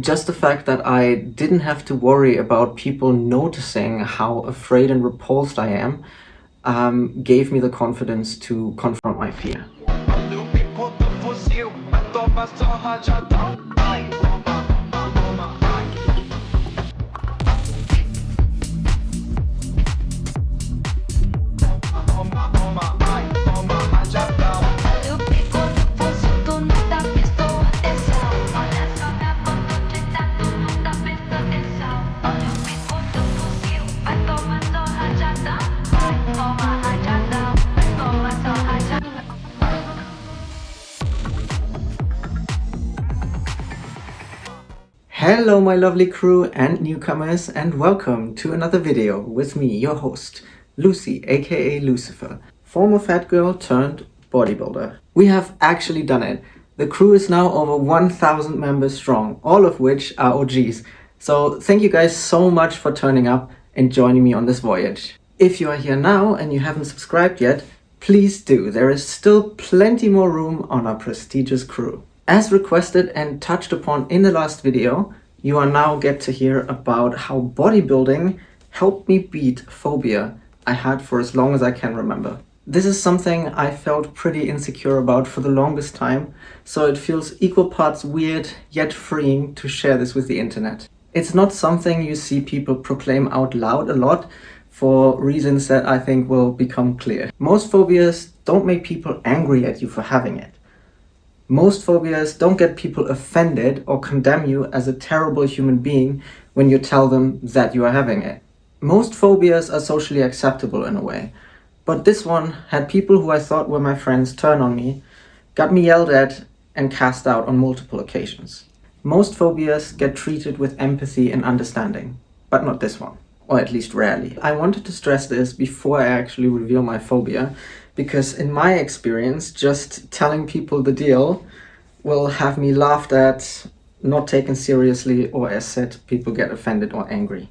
Just the fact that I didn't have to worry about people noticing how afraid and repulsed I am gave me the confidence to confront my fear. Hello my lovely crew and newcomers, and welcome to another video with me, your host, Lucy, aka Lucifer, former fat girl turned bodybuilder. We have actually done it. The crew is now over 1,000 members strong, all of which are OGs. So thank you guys so much for turning up and joining me on this voyage. If you are here now and you haven't subscribed yet, please do. There is still plenty more room on our prestigious crew. As requested and touched upon in the last video, you are now get to hear about how bodybuilding helped me beat phobia I had for as long as I can remember. This is something I felt pretty insecure about for the longest time, so it feels equal parts weird yet freeing to share this with the internet. It's not something you see people proclaim out loud a lot for reasons that I think will become clear. Most phobias don't make people angry at you for having it. Most phobias don't get people offended or condemn you as a terrible human being when you tell them that you are having it. Most phobias are socially acceptable in a way, but this one had people who I thought were my friends turn on me, got me yelled at and cast out on multiple occasions. Most phobias get treated with empathy and understanding, but not this one, or at least rarely. I wanted to stress this before I actually reveal my phobia, because in my experience, just telling people the deal will have me laughed at, not taken seriously, or as said, people get offended or angry.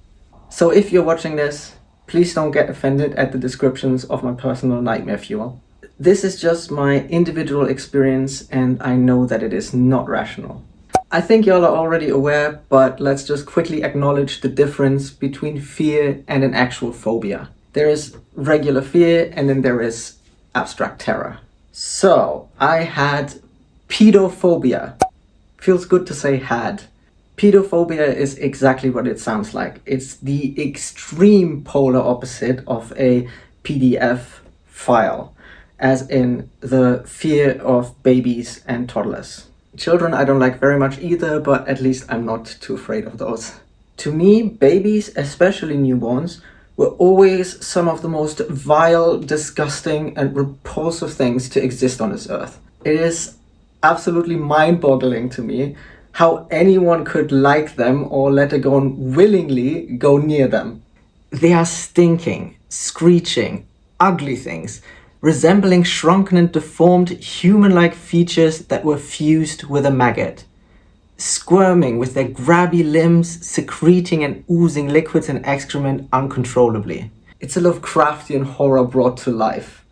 So if you're watching this, please don't get offended at the descriptions of my personal nightmare fuel. This is just my individual experience, and I know that it is not rational. I think y'all are already aware, but let's just quickly acknowledge the difference between fear and an actual phobia. There is regular fear, and then there is abstract terror. So, I had pedophobia. Feels good to say had. Pedophobia is exactly what it sounds like. It's the extreme polar opposite of a PDF file, as in the fear of babies and toddlers. Children I don't like very much either, but at least I'm not too afraid of those. To me, babies, especially newborns, were always some of the most vile, disgusting, and repulsive things to exist on this earth. It is absolutely mind-boggling to me how anyone could like them or let alone willingly go near them. They are stinking, screeching, ugly things, resembling shrunken and deformed human-like features that were fused with a maggot. Squirming with their grabby limbs, secreting and oozing liquids and excrement uncontrollably. It's a Lovecraftian horror brought to life.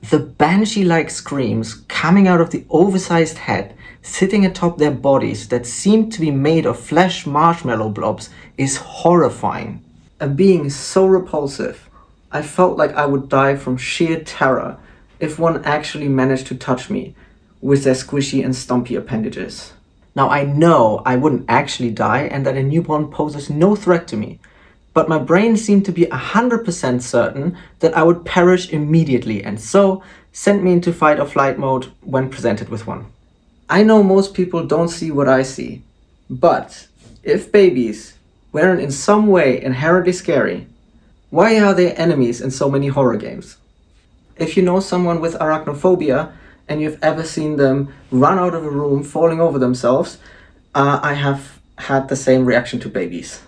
The banshee-like screams coming out of the oversized head, sitting atop their bodies that seem to be made of flesh marshmallow blobs, is horrifying. A being so repulsive, I felt like I would die from sheer terror if one actually managed to touch me with their squishy and stumpy appendages. Now I know I wouldn't actually die and that a newborn poses no threat to me, but my brain seemed to be 100% certain that I would perish immediately, and so sent me into fight or flight mode when presented with one. I know most people don't see what I see, but if babies weren't in some way inherently scary, why are they enemies in so many horror games? If you know someone with arachnophobia, and you've ever seen them run out of a room falling over themselves, I have had the same reaction to babies.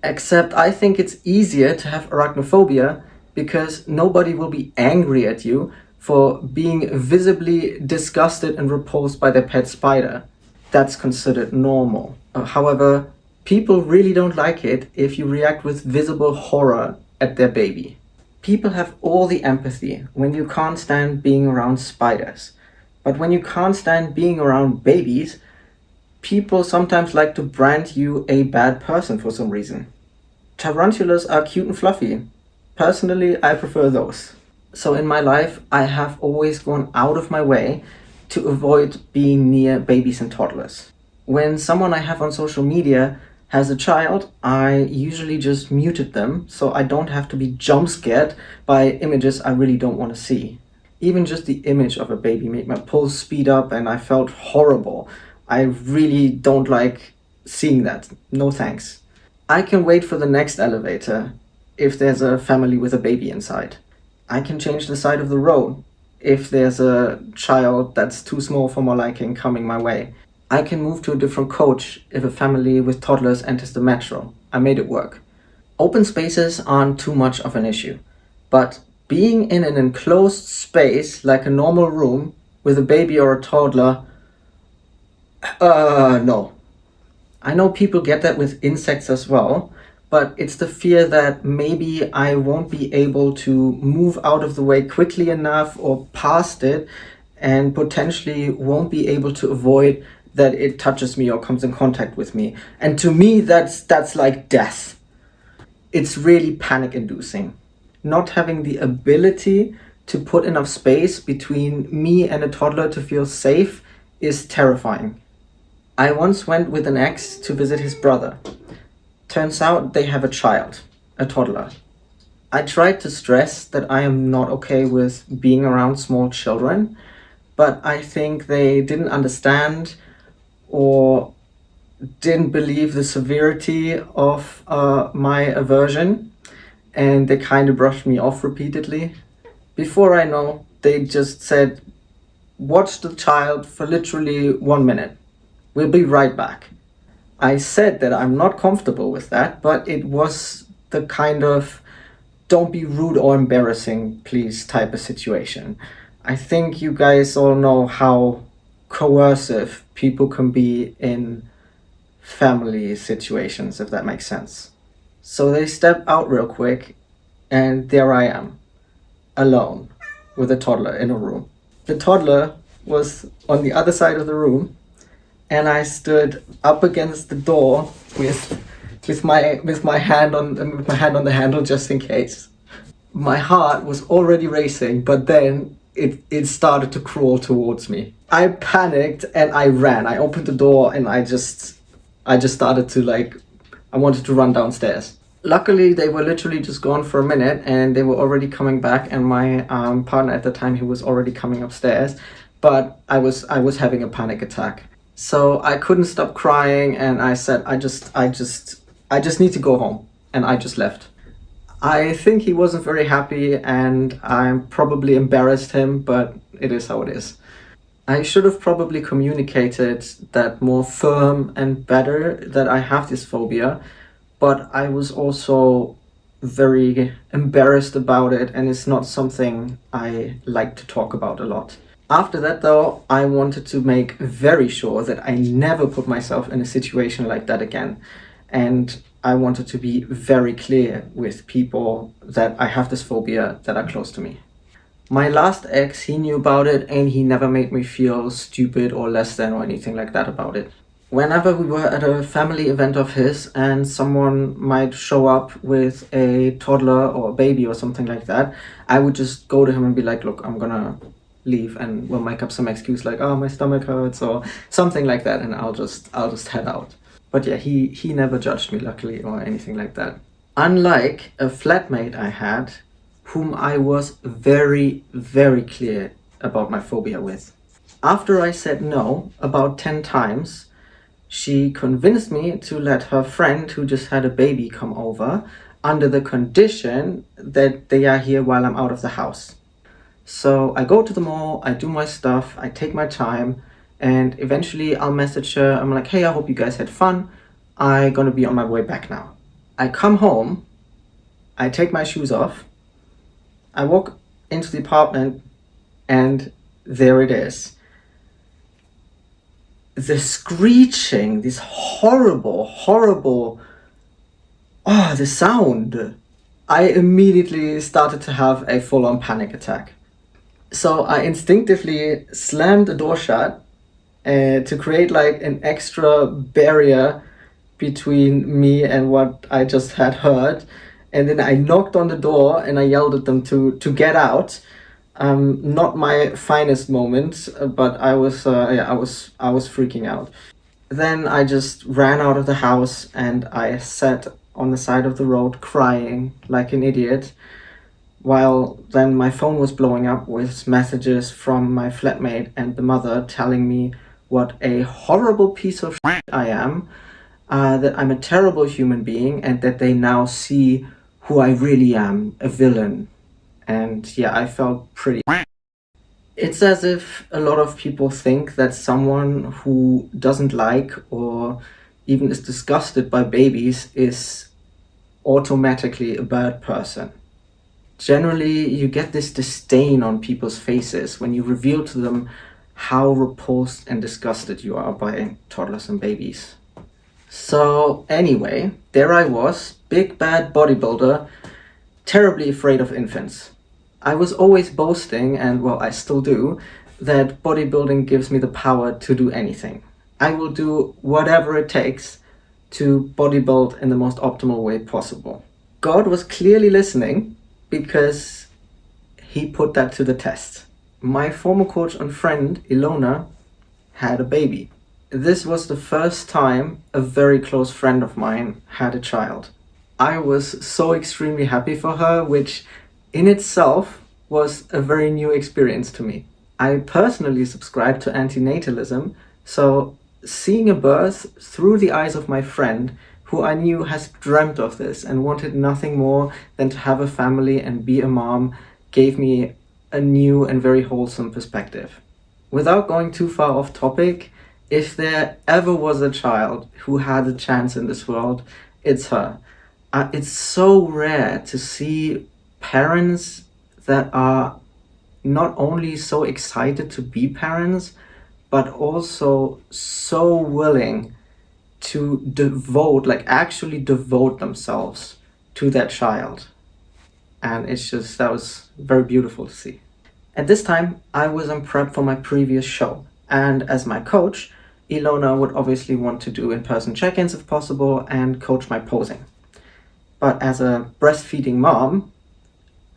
Except I think it's easier to have arachnophobia because nobody will be angry at you for being visibly disgusted and repulsed by their pet spider. That's considered normal. However, people really don't like it if you react with visible horror at their baby. People have all the empathy when you can't stand being around spiders. But when you can't stand being around babies, People sometimes like to brand you a bad person for some reason. Tarantulas are cute and fluffy. Personally, I prefer those. So in my life, I have always gone out of my way to avoid being near babies and toddlers. When someone I have on social media has a child, I usually just muted them so I don't have to be jump scared by images I really don't want to see. Even just the image of a baby made my pulse speed up and I felt horrible. I really don't like seeing that. No thanks. I can wait for the next elevator if there's a family with a baby inside. I can change the side of the road if there's a child that's too small for my liking coming my way. I can move to a different coach if a family with toddlers enters the metro. I made it work. Open spaces aren't too much of an issue, but being in an enclosed space like a normal room with a baby or a toddler, no. I know people get that with insects as well, but it's the fear that maybe I won't be able to move out of the way quickly enough or past it, and potentially won't be able to avoid that it touches me or comes in contact with me. And to me, that's like death. It's really panic inducing. Not having the ability to put enough space between me and a toddler to feel safe is terrifying. I once went with an ex to visit his brother. Turns out they have a child, a toddler. I tried to stress that I am not okay with being around small children, but I think they didn't understand or didn't believe the severity of my aversion, and they kind of brushed me off repeatedly. Before I know, they just said, "Watch the child for literally 1 minute. We'll be right back." I said that I'm not comfortable with that, but it was the kind of don't be rude or embarrassing, please type of situation. I think you guys all know how coercive people can be in family situations, if that makes sense. So they step out real quick, and there I am, alone, with a toddler in a room. The toddler was on the other side of the room, and I stood up against the door with my hand on the handle just in case. My heart was already racing, but then it started to crawl towards me. I panicked and I ran. I opened the door and I just started to I wanted to run downstairs. Luckily, they were literally just gone for a minute and they were already coming back, and my partner at the time, he was already coming upstairs, but I was having a panic attack. So I couldn't stop crying and I said, I just need to go home, and I just left. I think he wasn't very happy and I probably embarrassed him, but it is how it is. I should have probably communicated that more firm and better that I have this phobia, but I was also very embarrassed about it, and it's not something I like to talk about a lot. After that though, I wanted to make very sure that I never put myself in a situation like that again. And I wanted to be very clear with people that I have this phobia that are close to me. My last ex, he knew about it and he never made me feel stupid or less than or anything like that about it. Whenever we were at a family event of his and someone might show up with a toddler or a baby or something like that, I would just go to him and be like, "Look, I'm gonna leave," and we'll make up some excuse like, "Oh, my stomach hurts," or something like that, and I'll just head out. But yeah, he never judged me, luckily, or anything like that. Unlike a flatmate I had, whom I was very, very clear about my phobia with. After I said no about 10 times, she convinced me to let her friend who just had a baby come over under the condition that they are here while I'm out of the house. So I go to the mall, I do my stuff, I take my time, and eventually I'll message her. I'm like, "Hey, I hope you guys had fun. I'm gonna be on my way back now." I come home, I take my shoes off, I walk into the apartment, and there it is. The screeching, this horrible, the sound. I immediately started to have a full-on panic attack. So I instinctively slammed the door shut to create like an extra barrier between me and what I just had heard. And then I knocked on the door and I yelled at them to get out. Not my finest moment, but I was freaking out. Then I just ran out of the house and I sat on the side of the road crying like an idiot, while then my phone was blowing up with messages from my flatmate and the mother telling me what a horrible piece of shit I am, that I'm a terrible human being, and that they now see who I really am, a villain. And yeah, I felt pretty. It's as if a lot of people think that someone who doesn't like or even is disgusted by babies is automatically a bad person. Generally, you get this disdain on people's faces when you reveal to them how repulsed and disgusted you are by toddlers and babies. So anyway, there I was, big bad bodybuilder, terribly afraid of infants. I was always boasting, and well, I still do, that bodybuilding gives me the power to do anything. I will do whatever it takes to bodybuild in the most optimal way possible. God was clearly listening because he put that to the test. My former coach and friend, Ilona, had a baby. This was the first time a very close friend of mine had a child. I was so extremely happy for her, which in itself was a very new experience to me. I personally subscribe to antinatalism, so seeing a birth through the eyes of my friend, who I knew has dreamt of this and wanted nothing more than to have a family and be a mom, gave me a new and very wholesome perspective. Without going too far off topic, if there ever was a child who had a chance in this world, it's her. It's so rare to see parents that are not only so excited to be parents, but also so willing to devote, like actually devote themselves to that child. And it's just, that was very beautiful to see. At this time, I was on prep for my previous show. And as my coach, Ilona would obviously want to do in-person check-ins if possible and coach my posing. But as a breastfeeding mom,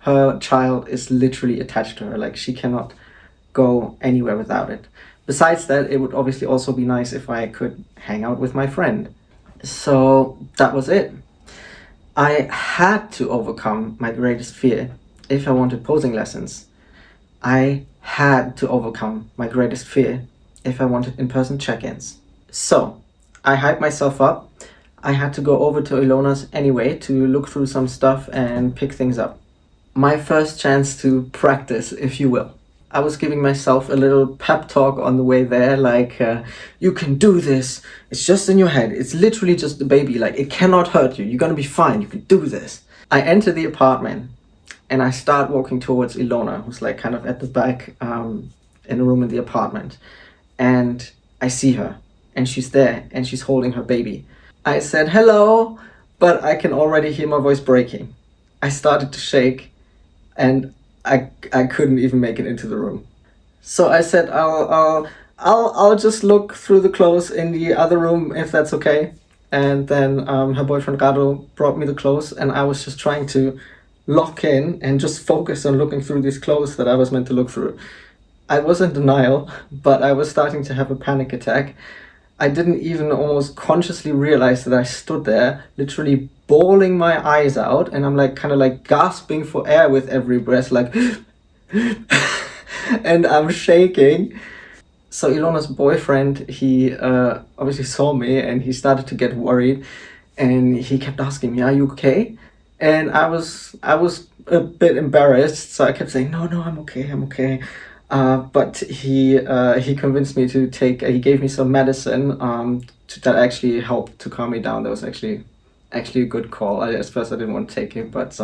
her child is literally attached to her. Like, she cannot go anywhere without it. Besides that, it would obviously also be nice if I could hang out with my friend. So that was it. I had to overcome my greatest fear if I wanted posing lessons. I had to overcome my greatest fear if I wanted in-person check-ins. So I hyped myself up. I had to go over to Ilona's anyway to look through some stuff and pick things up. My first chance to practice, if you will. I was giving myself a little pep talk on the way there, like, you can do this. It's just in your head. It's literally just a baby. Like, it cannot hurt you. You're gonna be fine. You can do this. I enter the apartment and I start walking towards Ilona, who's like kind of at the back in a room in the apartment. And I see her and she's there and she's holding her baby. I said, hello, but I can already hear my voice breaking. I started to shake and I couldn't even make it into the room. So I said, I'll just look through the clothes in the other room if that's okay. And then her boyfriend Rado brought me the clothes, and I was just trying to lock in and just focus on looking through these clothes that I was meant to look through. I was in denial, but I was starting to have a panic attack. I didn't even almost consciously realize that I stood there, literally bawling my eyes out, and I'm like kind of like gasping for air with every breath, like, and I'm shaking. So Ilona's boyfriend, he obviously saw me and he started to get worried, and he kept asking me, "Are you okay?" And I was a bit embarrassed, so I kept saying, "No, I'm okay, I'm okay." But he convinced me to take. He gave me some medicine that actually helped to calm me down. That was actually a good call. At first I didn't want to take it, but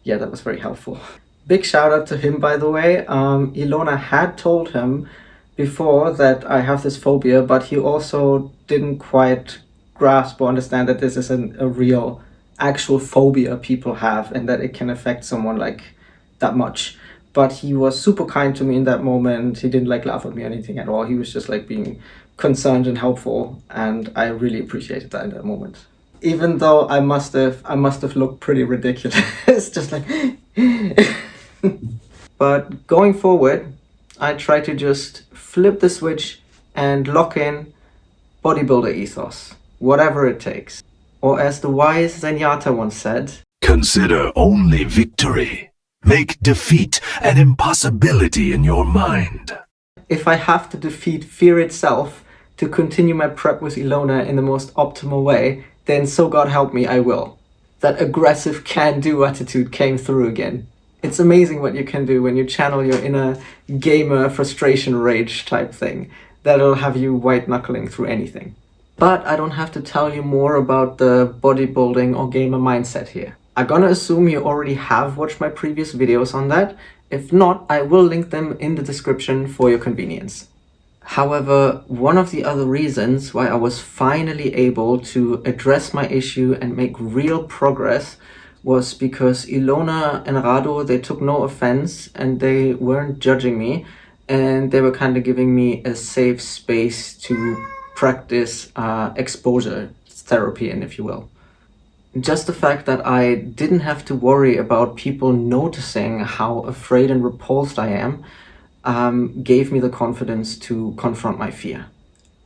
yeah, that was very helpful. Big shout out to him, by the way. Ilona had told him before that I have this phobia, but he also didn't quite grasp or understand that this is a real, actual phobia people have, and that it can affect someone like that much. But he was super kind to me in that moment. He didn't like laugh at me or anything at all. He was just like being concerned and helpful, and I really appreciated that in that moment. Even though I must have looked pretty ridiculous, just like. But going forward, I try to just flip the switch and lock in bodybuilder ethos, whatever it takes. Or as the wise Zenyatta once said, consider only victory. Make defeat an impossibility in your mind. If I have to defeat fear itself to continue my prep with Ilona in the most optimal way, then so God help me, I will. That aggressive can-do attitude came through again. It's amazing what you can do when you channel your inner gamer frustration rage type thing. That'll have you white-knuckling through anything. But I don't have to tell you more about the bodybuilding or gamer mindset here. I'm gonna assume you already have watched my previous videos on that. If not, I will link them in the description for your convenience. However, one of the other reasons why I was finally able to address my issue and make real progress was because Ilona and Rado, they took no offense and they weren't judging me, and they were kind of giving me a safe space to practice exposure therapy in, if you will. Just the fact that I didn't have to worry about people noticing how afraid and repulsed I am gave me the confidence to confront my fear.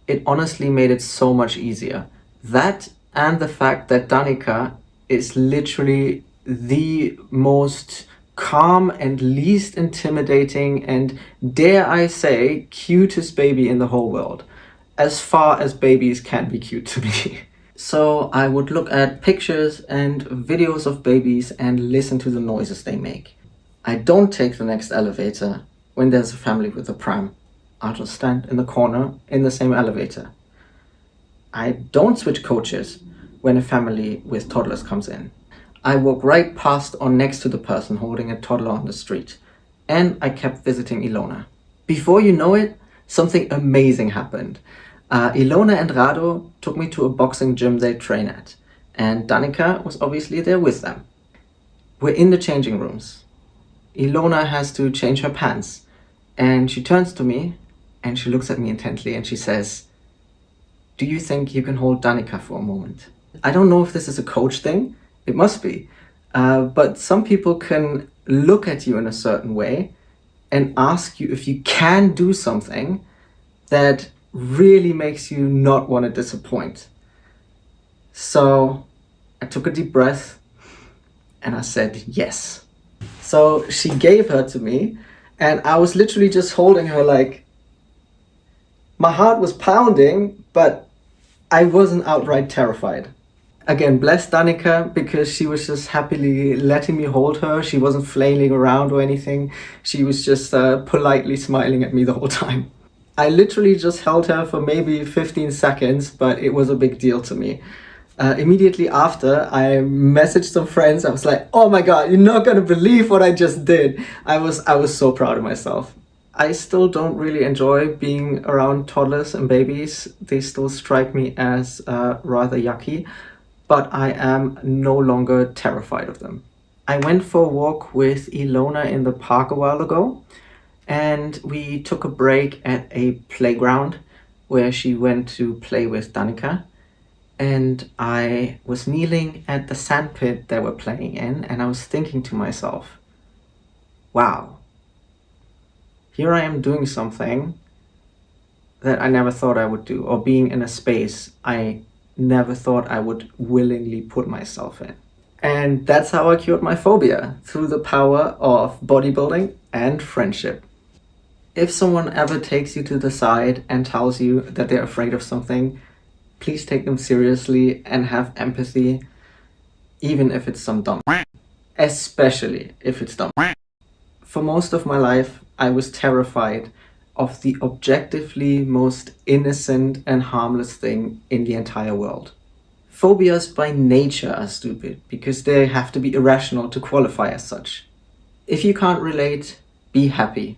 It honestly made it so much easier. That and the fact that Danica is literally the most calm and least intimidating and, dare I say, cutest baby in the whole world. As far as babies can be cute to me. So I would look at pictures and videos of babies and listen to the noises they make. I don't take the next elevator when there's a family with a pram. I'll just stand in the corner in the same elevator. I don't switch coaches when a family with toddlers comes in. I walk right past or next to the person holding a toddler on the street. And I kept visiting Ilona. Before you know it, something amazing happened. Ilona and Rado took me to a boxing gym they train at, and Danica was obviously there with them. We're in the changing rooms. Ilona has to change her pants, and she turns to me and she looks at me intently and she says, "Do you think you can hold Danica for a moment?" I don't know if this is a coach thing. It must be. But some people can look at you in a certain way and ask you if you can do something that really makes you not want to disappoint. So I took a deep breath and I said yes. So she gave her to me and I was literally just holding her, like, my heart was pounding, but I wasn't outright terrified. Again, bless Danica, because she was just happily letting me hold her. She wasn't flailing around or anything. She was just politely smiling at me the whole time. I literally just held her for maybe 15 seconds, but it was a big deal to me. Immediately after, I messaged some friends. I was like, "Oh my God, you're not gonna believe what I just did." I was so proud of myself. I still don't really enjoy being around toddlers and babies. They still strike me as rather yucky, but I am no longer terrified of them. I went for a walk with Ilona in the park a while ago, and we took a break at a playground where she went to play with Danica. And I was kneeling at the sandpit they were playing in, and I was thinking to myself, wow, here I am doing something that I never thought I would do, or being in a space I never thought I would willingly put myself in. And that's how I cured my phobia, through the power of bodybuilding and friendship. If someone ever takes you to the side and tells you that they're afraid of something, please take them seriously and have empathy, even if it's some dumb. Especially if it's dumb. For most of my life, I was terrified of the objectively most innocent and harmless thing in the entire world. Phobias by nature are stupid because they have to be irrational to qualify as such. If you can't relate, be happy.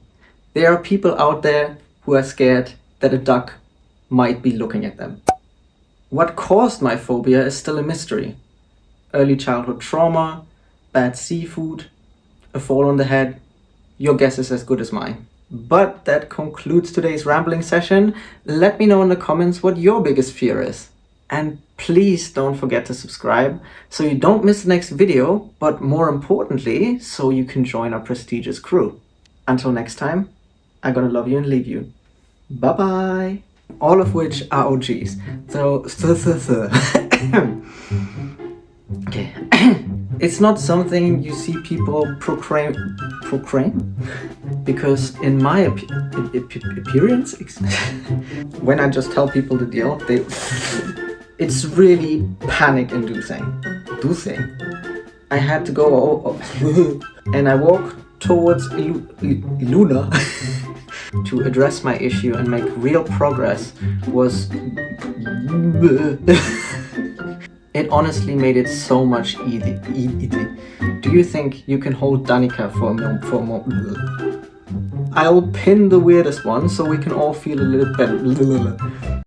There are people out there who are scared that a duck might be looking at them. What caused my phobia is still a mystery. Early childhood trauma, bad seafood, a fall on the head, your guess is as good as mine. But that concludes today's rambling session. Let me know in the comments what your biggest fear is. And please don't forget to subscribe so you don't miss the next video, but more importantly, so you can join our prestigious crew. Until next time, I'm gonna love you and leave you. Bye-bye. All of which are OGs. So, okay. It's not something you see people proclaim, because in my appearance, when I just tell people the deal, it's really panic-inducing. I had to go and I walk towards Luna to address my issue and make real progress was it honestly made it so much easy. Do you think you can hold Danica for a moment? I'll pin the weirdest one so we can all feel a little better.